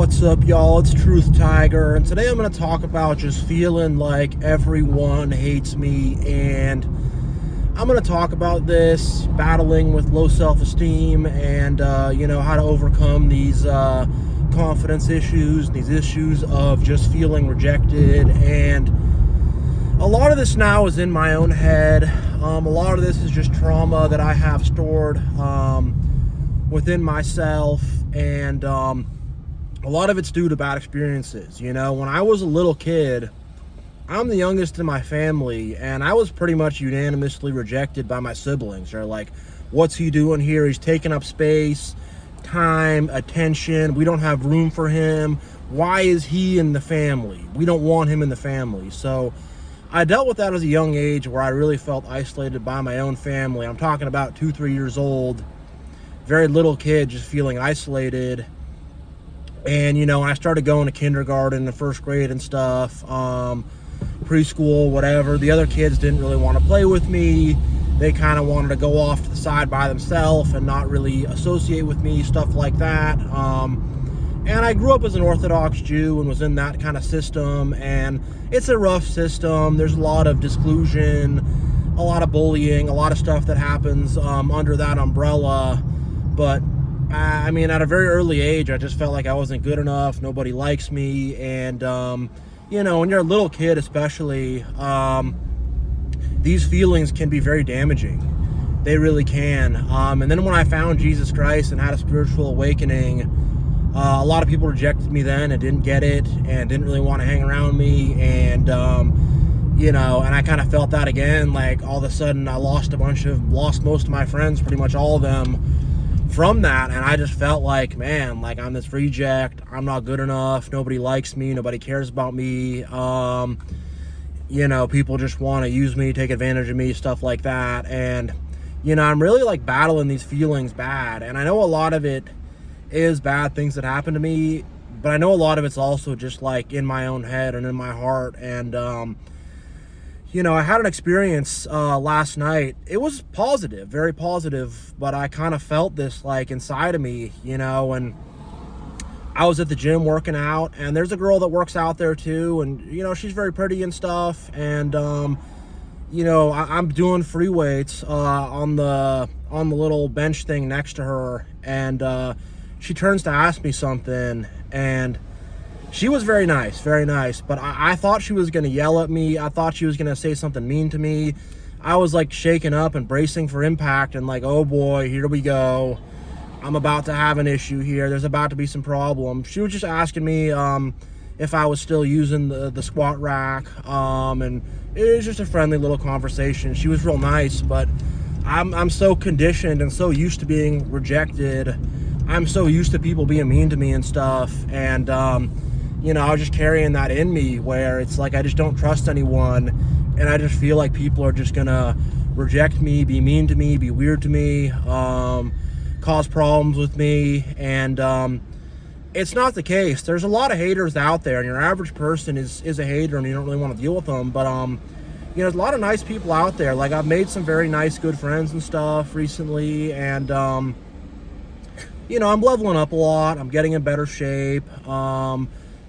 What's up, y'all? It's TruthTiger, and today I'm going to talk about just feeling like everyone hates me, and I'm going to talk about this, battling with low self-esteem, and, how to overcome these confidence issues, these issues of just feeling rejected. And a lot of this now is in my own head. A lot of this is just trauma that I have stored within myself, and a lot of it's due to bad experiences. When I was a little kid, I'm the youngest in my family, and I was pretty much unanimously rejected by my siblings. They're like, what's he doing here? He's taking up space, time, attention. We don't have room for him. Why is he in the family? We don't want him in the family. So I dealt with that as a young age, where I really felt isolated by my own family. I'm talking about 2-3 years old, very little kid, just feeling isolated. And, I started going to kindergarten and first grade and stuff, preschool, whatever. The other kids didn't really want to play with me. They kind of wanted to go off to the side by themselves and not really associate with me, stuff like that. And I grew up as an Orthodox Jew and was in that kind of system. And it's a rough system. There's a lot of disclusion, a lot of bullying, a lot of stuff that happens under that umbrella. But at a very early age, I just felt like I wasn't good enough. Nobody likes me. And, when you're a little kid especially, these feelings can be very damaging. They really can. And then when I found Jesus Christ and had a spiritual awakening, a lot of people rejected me then and didn't get it and didn't really want to hang around me. And, and I kind of felt that again. Like, all of a sudden, I lost most of my friends, pretty much all of them, from that. And I just felt like, man, like, I'm this reject. I'm not good enough. Nobody likes me. Nobody cares about me. People just want to use me, take advantage of me, stuff like that. And, I'm really like battling these feelings bad. And I know a lot of it is bad things that happen to me, but I know a lot of it's also just like in my own head and in my heart. And, I had an experience last night. It was positive, very positive, but I kind of felt this like inside of me, and I was at the gym working out, and there's a girl that works out there too, and she's very pretty and stuff. And I'm doing free weights on the little bench thing next to her, and she turns to ask me something, and she was very nice, but I thought she was going to yell at me. I thought she was going to say something mean to me. I was like shaken up and bracing for impact, and like, oh boy, here we go. I'm about to have an issue here. There's about to be some problems. She was just asking me if I was still using the squat rack, and it was just a friendly little conversation. She was real nice, but I'm so conditioned and so used to being rejected. I'm so used to people being mean to me and stuff, and I was just carrying that in me, where it's like I just don't trust anyone, and I just feel like people are just gonna reject me, be mean to me, be weird to me, cause problems with me. And it's not the case. There's a lot of haters out there, and your average person is a hater, and you don't really want to deal with them. But there's a lot of nice people out there. Like, I've made some very nice, good friends and stuff recently, and I'm leveling up a lot. I'm getting in better shape.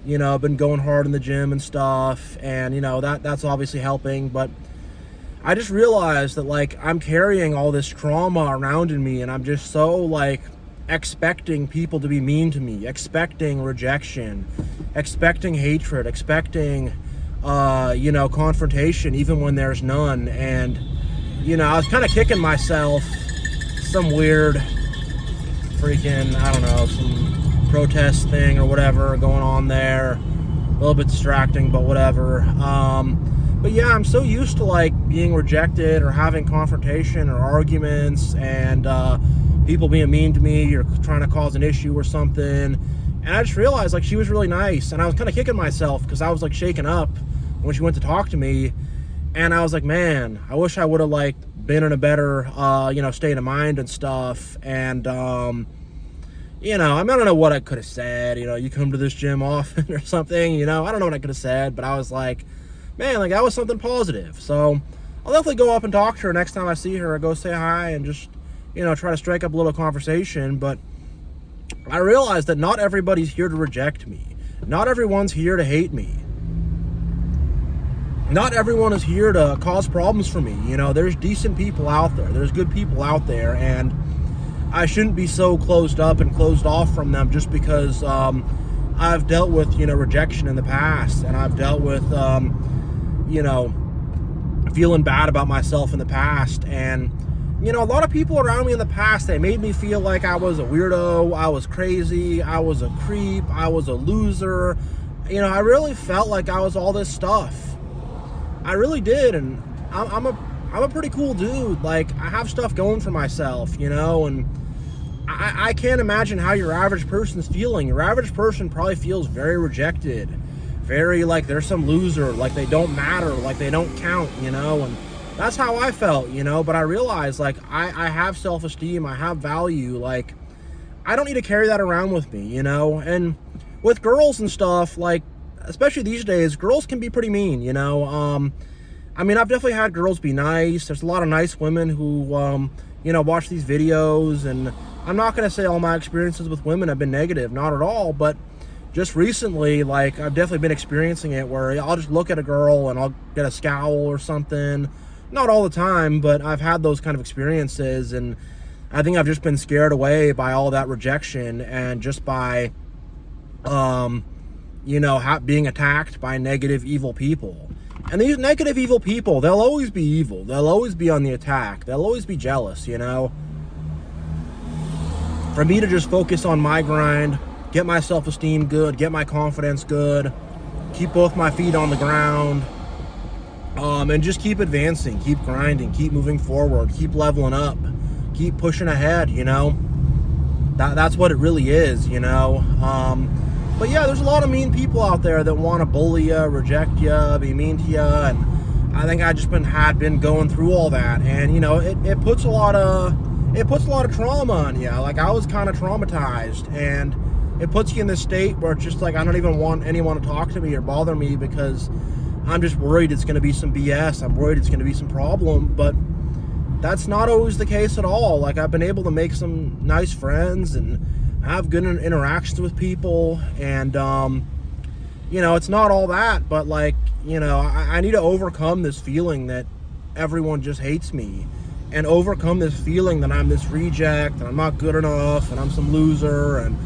I've been going hard in the gym and stuff, and that's obviously helping. But I just realized that, like, I'm carrying all this trauma around in me, and I'm just so like expecting people to be mean to me, expecting rejection, expecting hatred, expecting confrontation, even when there's none. And I was kind of kicking myself, some weird freaking, I don't know, some protest thing or whatever going on there. A little bit distracting, but whatever. But yeah, I'm so used to like being rejected or having confrontation or arguments, and people being mean to me or trying to cause an issue or something. And I just realized, like, she was really nice, and I was kind of kicking myself because I was like shaken up when she went to talk to me. And I was like, man, I wish I would have like been in a better state of mind and stuff. And I don't know what I could have said. You come to this gym often or something, I don't know what I could have said, but I was like, man, like, that was something positive. So I'll definitely go up and talk to her next time I see her. I'll go say hi and just, try to strike up a little conversation. But I realized that not everybody's here to reject me. Not everyone's here to hate me. Not everyone is here to cause problems for me. You know, there's decent people out there. There's good people out there, and I shouldn't be so closed up and closed off from them just because I've dealt with, rejection in the past, and I've dealt with, feeling bad about myself in the past. And, a lot of people around me in the past, they made me feel like I was a weirdo, I was crazy, I was a creep, I was a loser. I really felt like I was all this stuff. I really did, and I'm a pretty cool dude. Like, I have stuff going for myself, and I can't imagine how your average person's feeling. Your average person probably feels very rejected, very like they're some loser, like they don't matter, like they don't count, and that's how I felt, but I realized, like, I have self-esteem, I have value, like, I don't need to carry that around with me, and with girls and stuff, like, especially these days, girls can be pretty mean, I've definitely had girls be nice. There's a lot of nice women who, watch these videos, and I'm not going to say all my experiences with women have been negative, not at all, but just recently, like, I've definitely been experiencing it where I'll just look at a girl and I'll get a scowl or something. Not all the time, but I've had those kind of experiences, and I think I've just been scared away by all that rejection and just by, being attacked by negative, evil people. And these negative, evil people, they'll always be evil. They'll always be on the attack. They'll always be jealous, For me to just focus on my grind, get my self-esteem good, get my confidence good, keep both my feet on the ground, and just keep advancing, keep grinding, keep moving forward, keep leveling up, keep pushing ahead, That's what it really is, But yeah, there's a lot of mean people out there that want to bully you, reject you, be mean to you, and I think I just been going through all that, and it puts a lot of trauma on you. Like, I was kind of traumatized, and it puts you in this state where it's just like I don't even want anyone to talk to me or bother me because I'm just worried it's going to be some BS. I'm worried it's going to be some problem, but that's not always the case at all. Like, I've been able to make some nice friends and have good interactions with people, and it's not all that, but like, I need to overcome this feeling that everyone just hates me, and overcome this feeling that I'm this reject, and I'm not good enough, and I'm some loser, and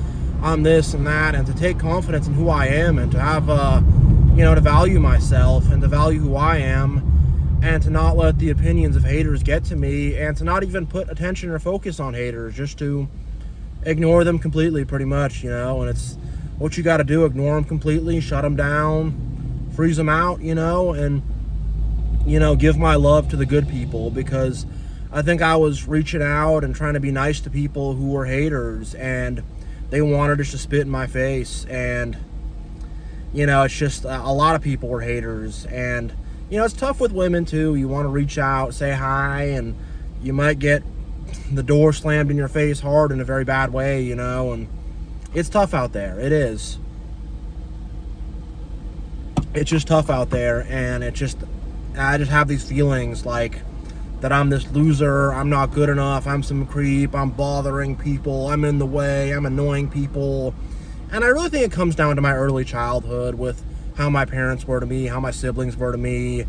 I'm this and that, and to take confidence in who I am, and to have to value myself and to value who I am, and to not let the opinions of haters get to me, and to not even put attention or focus on haters, just to ignore them completely, pretty much, and it's what you got to do. Ignore them completely, shut them down, freeze them out, and give my love to the good people, because I think I was reaching out and trying to be nice to people who were haters, and they wanted just to spit in my face, and it's just a lot of people were haters, and it's tough with women too. You want to reach out, say hi, and you might get the door slammed in your face hard in a very bad way, and it's tough out there. It is. It's just tough out there, and I just have these feelings like that I'm this loser, I'm not good enough, I'm some creep, I'm bothering people, I'm in the way, I'm annoying people. And I really think it comes down to my early childhood with how my parents were to me, how my siblings were to me,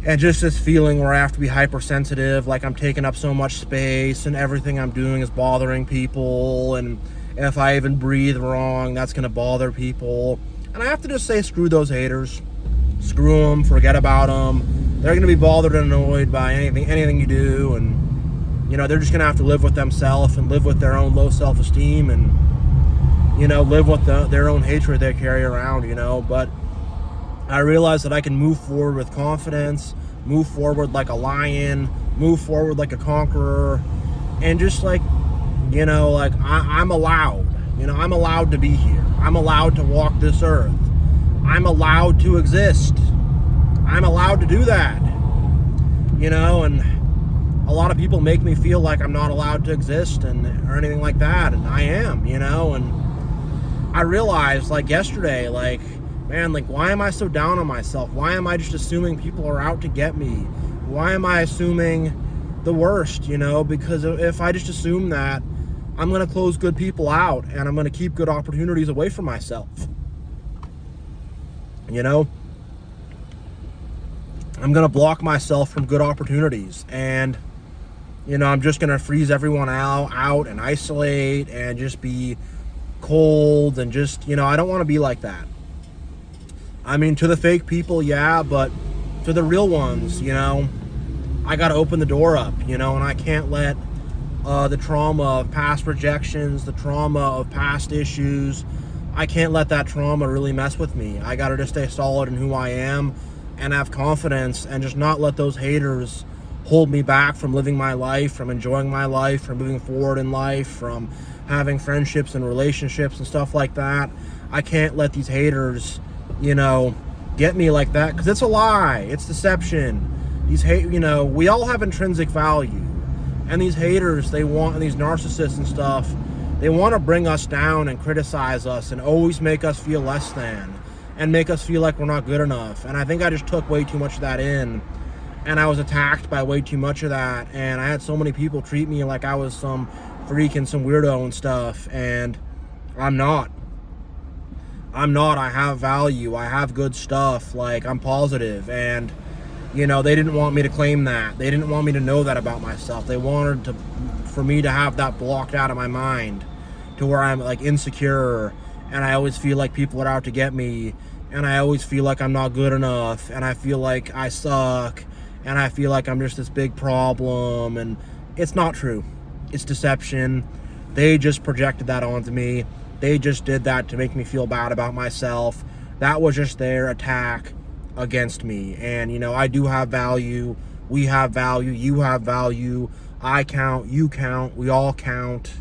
and just this feeling where I have to be hypersensitive, like I'm taking up so much space and everything I'm doing is bothering people, and if I even breathe wrong, that's going to bother people. And I have to just say, screw those haters. Screw them, forget about them. They're going to be bothered and annoyed by anything you do, and they're just going to have to live with themselves and live with their own low self-esteem, and live with their own hatred they carry around, but I realized that I can move forward with confidence, move forward like a lion, move forward like a conqueror, and just like, I'm allowed, I'm allowed to be here. I'm allowed to walk this earth. I'm allowed to exist. I'm allowed to do that, and a lot of people make me feel like I'm not allowed to exist or anything like that, and I am, and I realized, like, yesterday, like, man, like, why am I so down on myself? Why am I just assuming people are out to get me? Why am I assuming the worst, because if I just assume that, I'm going to close good people out, and I'm going to keep good opportunities away from myself. You know, I'm going to block myself from good opportunities, and, you know, I'm just going to freeze everyone out and isolate and just be cold and just, you know, I don't want to be like that. I mean, to the fake people, yeah, but to the real ones, you know, I got to open the door up, you know, and I can't let the trauma of past rejections, the trauma of past issues, I can't let that trauma really mess with me. I got to just stay solid in who I am and have confidence, and just not let those haters hold me back from living my life, from enjoying my life, from moving forward in life, from having friendships and relationships and stuff like that. I can't let these haters, you know, get me like that, because it's a lie. It's deception. These you know, we all have intrinsic value. And these haters, and these narcissists and stuff, they want to bring us down and criticize us and always make us feel less than and make us feel like we're not good enough. And I think I just took way too much of that in, and I was attacked by way too much of that. And I had so many people treat me like I was some freak and some weirdo and stuff, and I'm not. I have value. I have good stuff. Like, I'm positive, and you know, they didn't want me to claim that. They didn't want me to know that about myself. They wanted for me to have that blocked out of my mind, to where I'm like insecure, and I always feel like people are out to get me, and I always feel like I'm not good enough, and I feel like I suck, and I feel like I'm just this big problem. And it's not true. It's deception. They just projected that onto me. They just did that to make me feel bad about myself. That was just their attack against me. And, you know, I do have value. We have value. You have value. I count. You count. We all count.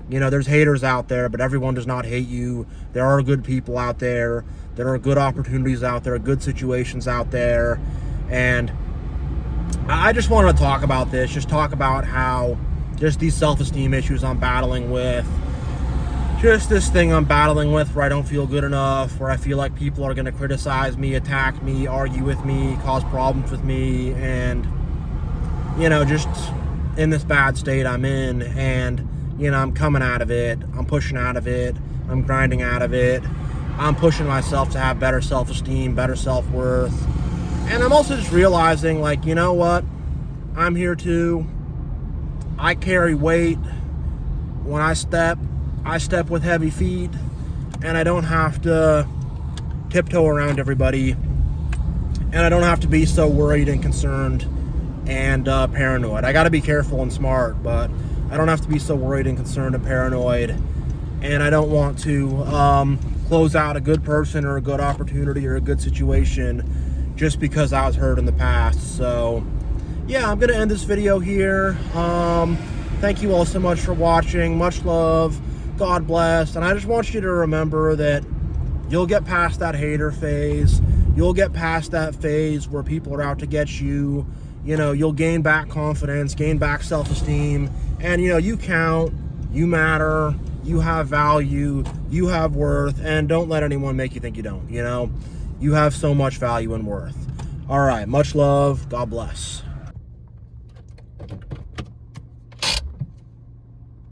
You know, there's haters out there, but everyone does not hate you. There are good people out there. There are good opportunities out there, good situations out there. And I just wanted to talk about this, just talk about how just these self-esteem issues I'm battling with, just this thing I'm battling with where I don't feel good enough, where I feel like people are going to criticize me, attack me, argue with me, cause problems with me, and, you know, just in this bad state I'm in. And, you know, I'm coming out of it. I'm pushing out of it. I'm grinding out of it. I'm pushing myself to have better self-esteem, better self-worth. And I'm also just realizing, like, you know what? I'm here too. I carry weight. When I step with heavy feet, and I don't have to tiptoe around everybody, and I don't have to be so worried and concerned and paranoid. I got to be careful and smart, but I don't have to be so worried and concerned and paranoid, and I don't want to close out a good person or a good opportunity or a good situation just because I was hurt in the past. So yeah, I'm gonna end this video here. Thank you all so much for watching. Much love. God bless. And I just want you to remember that you'll get past that hater phase. You'll get past that phase where people are out to get you. You know, you'll gain back confidence, gain back self-esteem, and, you know, you count, you matter, you have value, you have worth, and don't let anyone make you think you don't. You know, you have so much value and worth. All right, much love. God bless.